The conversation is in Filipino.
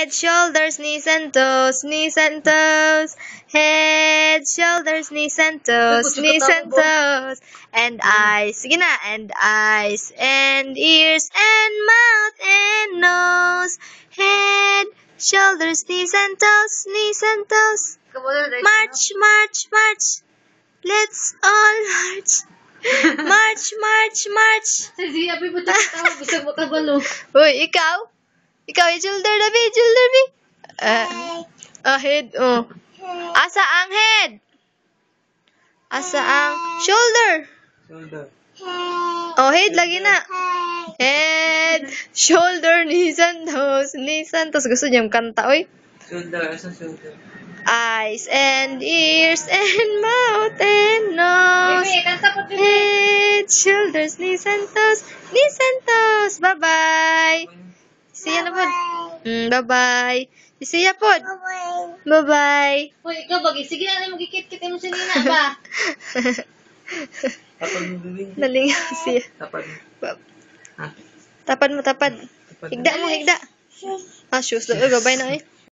Head, shoulders, knees and toes, knees and toes. Head, shoulders, knees and toes, knees and toes. And eyes, sige na, and eyes, and ears, and mouth, and nose. Head, shoulders, knees and toes, knees and toes. March, march, march. Let's all march. March, march, march. Sige, abi mo tayo. Gusto mo kabalo. Uy, ikaw? Ikaw, yung shoulder na, be. Shoulder, be. Head, oh. Asa ang head? Asa ang shoulder? Shoulder. Oh, head, lagi na. Head, shoulder, knees and toes, knees and toes. Gusto niya yung kanta, oy. Shoulder. Asa shoulder? Eyes and ears and mouth and nose. Bibi, kanta po, Bibi. Head, shoulders, knees and toes, knees and toes. Bye-bye. Siya na po. Bye-bye. Siya po. Bye-bye. Hoy, ikaw bagi. Sige na, magkikit-kit mo si Nina ba? Tapad mo, bibing. Nalingaw siya. Tapad mo. Ha? Tapad mo, tapad. Tapad mo. Higda mo, higda. Shoes. Bye-bye na eh.